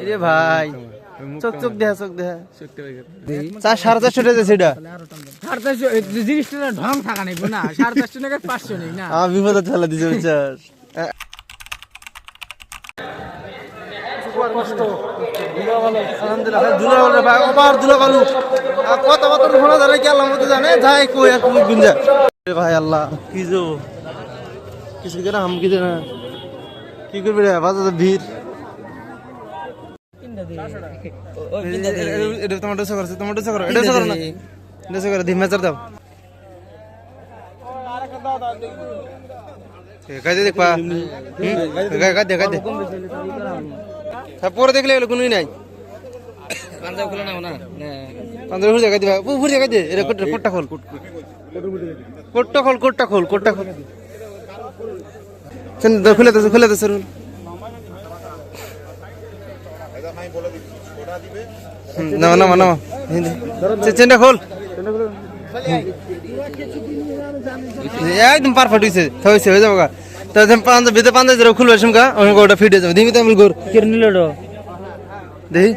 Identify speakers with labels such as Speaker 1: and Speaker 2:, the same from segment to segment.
Speaker 1: রে ভাই চোখ চোখ দেখা চোখ দেখা 450 টাকা সেটা
Speaker 2: 450 জিনিসটা ঢং থাকা নেই না 450 টাকা 500 নেই না
Speaker 1: বিপদে ফেলা দিছে বিচার কষ্ট আলহামদুলিল্লাহ দুলা বলে ভাই ওবার দুলা বালু কত কত ঘোড়া ধরে গেলাম মতো জানে যাই কই আর তুমি গুঞ্জা ভাই আল্লাহ কি জো কিছু করে হাম কি না কি করবে রে বাজারে ভিড় এটা তোমার ডোসা করছে তোমার ডোসা করো এটা ডোসা করো না ডোসা করো ধিমে চার দাও কাজে দেখবা কাজে কাজে পরে দেখলে এগুলো কোনোই নাই
Speaker 2: পাঞ্জাব খুলে নাও না
Speaker 1: পাঞ্জাব ঘুরে দিবা ঘুরে কাজে এটা কোটটা খোল কোটটা খোল কোটটা খোল কোটটা খোল খুলে দে খুলে দে সরুন না না না চেনটা খোল একদম পারফেক্ট হয়েছে হয়ে যাবো তাহলে ভিতরে 5000 খুলবে সুমকা ওটা ফিট হয়ে যাবে দিমি তো আমি গোর দেখি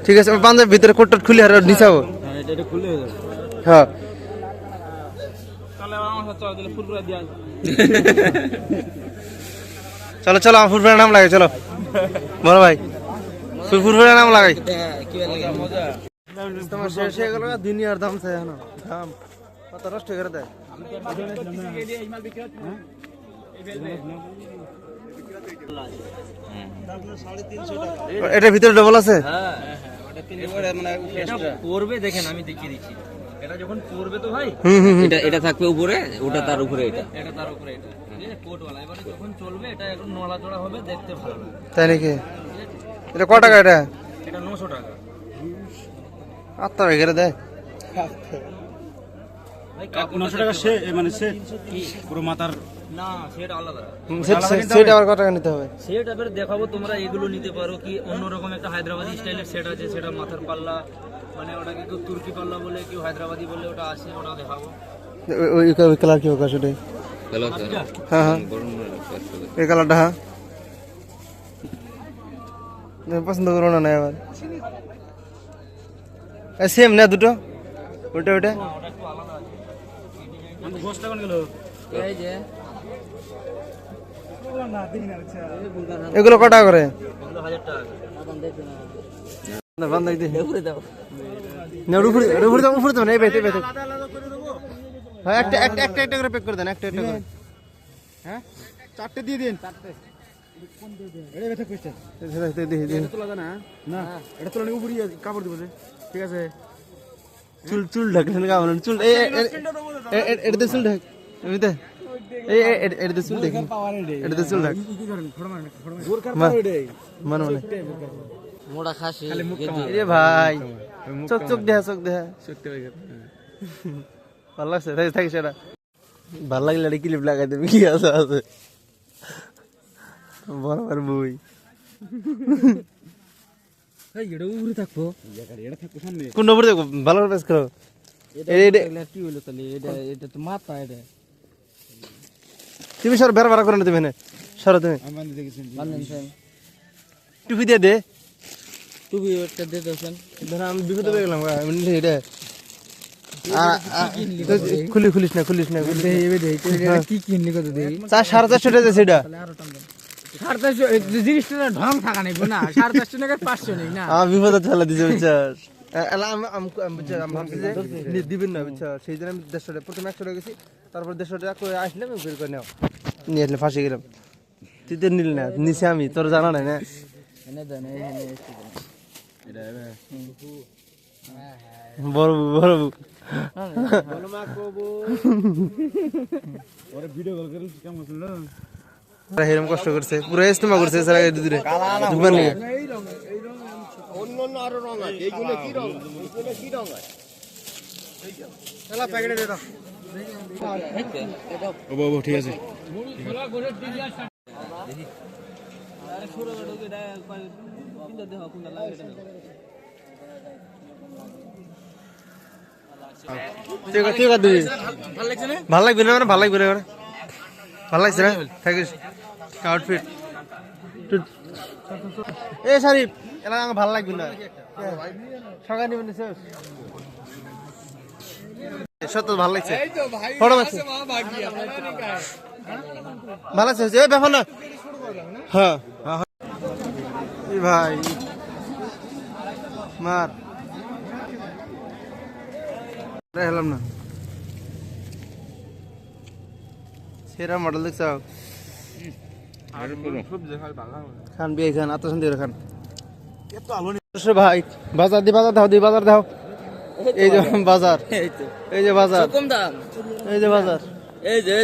Speaker 1: ঠিক আছে 5000 ভিতরে কোটটা খুলে আর নিচাবো হ্যাঁ চলো চলো আমার ফুরফুরের নাম লাগাই চলো বড় ভাই ফুরফুরের নাম লাগাই তোমার শেষ হয়ে গেল দুনিয়ার দাম চাই না দাম কত নষ্ট করে দেয় এটার ভিতরে ডবল আছে
Speaker 2: পড়বে দেখেন আমি দেখিয়ে দিচ্ছি এটা যখন পড়বে তো ভাই এটা থাকবে উপরে ওটা তার উপরে এটা তার উপরে এটা কোটওয়ালা এবারে যখন চলবে এটা একটু নড়াচড়া হবে দেখতে ভালো লাগে
Speaker 1: তাই নাকি এটা কত টাকা এটা
Speaker 2: 900 টাকা
Speaker 1: আত্মা বেগরে দেয়
Speaker 3: 900 টাকা সে মানে সে পুরো মাথার
Speaker 2: না সেটা আলাদা
Speaker 1: সেট আবার কত টাকা নিতে হবে
Speaker 2: সেট এবারে দেখাবো তোমরা এগুলো নিতে পারো কি অন্যরকম একটা হায়দ্রাবাদি স্টাইলের সেট আছে সেটা মাথার পাল্লা মানে ওটাকে কেউ তুর্কি পাল্লা বলে কেউ হায়দ্রাবাদি বলে ওটা আছে ওটা দেখাবো
Speaker 1: ওই কালার কি হোক সেটাই হ্যাঁ হ্যাঁ এই কালারটা হ্যাঁ পছন্দ করো না আবার সেম না দুটো ওটা ওটা এগুলো কটা করে একটা করে প্যাক করে দেন একটা করে হ্যাঁ 4টে দিয়ে দিন 4টে এটা তোলা উপরে কাপড় দিব ঠিক আছে চুল চুল ঢাকলেন কামড় চুল এটাতে চুল ঢাক এমনিতে এটাতে চুল ঢাক এটাতে চুল ঢাক মানে
Speaker 2: মোড়া খাসি
Speaker 1: রে ভাই চোখ চোখ দেখা চোখ দেখা ভালো লাগছে থাকি সেটা ভালো লাগলে একটা ক্লিপ লাগাই দেবে কি আছে আছে বরাবর বই
Speaker 2: এটা উপরে থাকবো
Speaker 1: কোন উপরে দেখো ভালো করে পেস করো
Speaker 2: কি হলো তাহলে এটা তো মাথা এটা
Speaker 1: তুমি সর বের বের করে না তুমি না সর তুমি টুপি দিয়ে দে
Speaker 2: টুপি একটা দে দেন
Speaker 1: ধর আমি বিপদে পড়ে গেলাম এটা খুলিস না
Speaker 2: কি কিনলি কত দেই
Speaker 1: 450 টাকা সেটা
Speaker 2: 450 জিনিসটা ঢং থাকা নেই না 450 টাকা 500 নেই না
Speaker 1: বিপদে ফেলা দিছে বিচার দিবেন না বিচার সেই জন্য আমি 150 টাকা প্রথমে 100 টাকা গেছি তারপর 150 টাকা করে আসলাম বের করে নাও নিয়ে আসলে ফাঁসে গেলাম তুই তো নিল না নিচে আমি তোর জানা নাই না বড় বড় হেরম কষ্ট করছে পুরো ইস্তেমা করছে স্যার আগে দুধরে দুবার নিয়ে
Speaker 4: অন্য আরো রং আছে এইগুলো কি রং এইগুলো কি রং আছে
Speaker 1: চলা প্যাকেটে দে দাও
Speaker 3: ও বাবু ঠিক আছে
Speaker 1: ঠিক আছে দিদি ভালো লাগবে না ভালো লাগবে না ভালো লাগছে না থাকিস আউটফিট এ শরীফ এলা আমার ভালো লাগবে না সকাল নিবেন সত্য ভালো লাগছে ফটো আছে ভালো আছে এ ব্যাপার না হ্যাঁ এই ভাই মার হেলাম না সেরা মডেল দেখছ খান বিয়ে খান আত শান্তি খান ভাই বাজার দি বাজার দাও এই যে বাজার এই যে বাজার
Speaker 2: কম দাম
Speaker 1: এই যে বাজার
Speaker 2: এই যে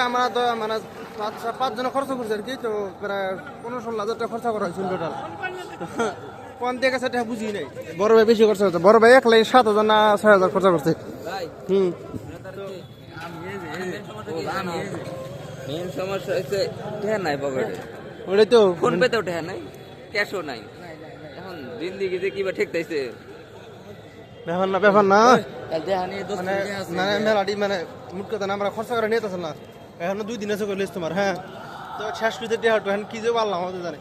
Speaker 1: আমরা তো মানে 5 জন খরচ করছে আর কি তো প্রায় 15-16 হাজার টাকা খরচা করা হয়েছিল টোটাল কোন থেকে সেটা বুঝি নাই বড় ভাই বেশি খরচা করছে বড় ভাই 1,07,000 না 6,000 খরচা করছে
Speaker 2: মেন সমস্যা হচ্ছে ঠেয়া নাই পকেটে
Speaker 1: ওটাই তো
Speaker 2: ফোন পেতেও ঠেয়া নাই ক্যাশও নাই এখন জিন্দিগিতে কিবা ঠেকতাইছে
Speaker 1: ব্যাপার না
Speaker 2: দেহা নিয়ে দোস্ত
Speaker 1: মানে মানে মেলাটি মানে মুট কথা না আমরা খরচা করে নিতেছ না এখন 2 দিন আছে করে লিস্ট তোমার হ্যাঁ তো শেষ করতে দেহ তো এখন কি যে আল্লাহ আমাদের জানে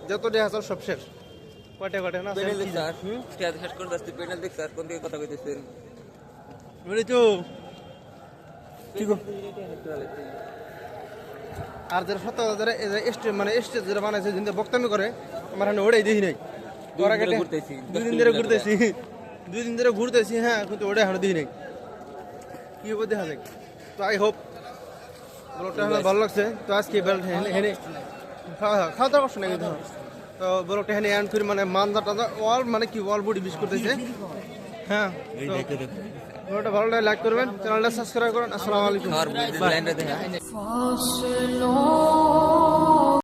Speaker 1: যত দেহ সব শেষ কয়টা না
Speaker 2: শেষ করে দস্তি পেনাল দেখ স্যার কোন দিকে কথা কইতেছেন
Speaker 1: বলি তো ঠিক আর যারা 70,000 মানে স্টেজ যারা বানাইছে যিনি বক্তব্য করে আমার এখানে ওটাই দেখি নাই 2 দিন ধরে ঘুরতেছি হ্যাঁ কিন্তু ওটা এখনো দেখি নাই কি হবে দেখা যাক তো আই হোপ ব্লগটা ভালো লাগছে তো আজকে বেল্ট হেনে খাওয়া দাওয়া করছে না কিন্তু তো ব্লগটা হেনে এন্ড করে মানে মানদাটা ওয়াল মানে কি ওয়াল বডি বিশ করতেছে হ্যাঁ ভিডিওটা ভালো লাগলে লাইক করবেন চ্যানেলটা সাবস্ক্রাইব করুন আসসালামু আলাইকুম
Speaker 2: আর লাইনটা দেখা
Speaker 5: Fácil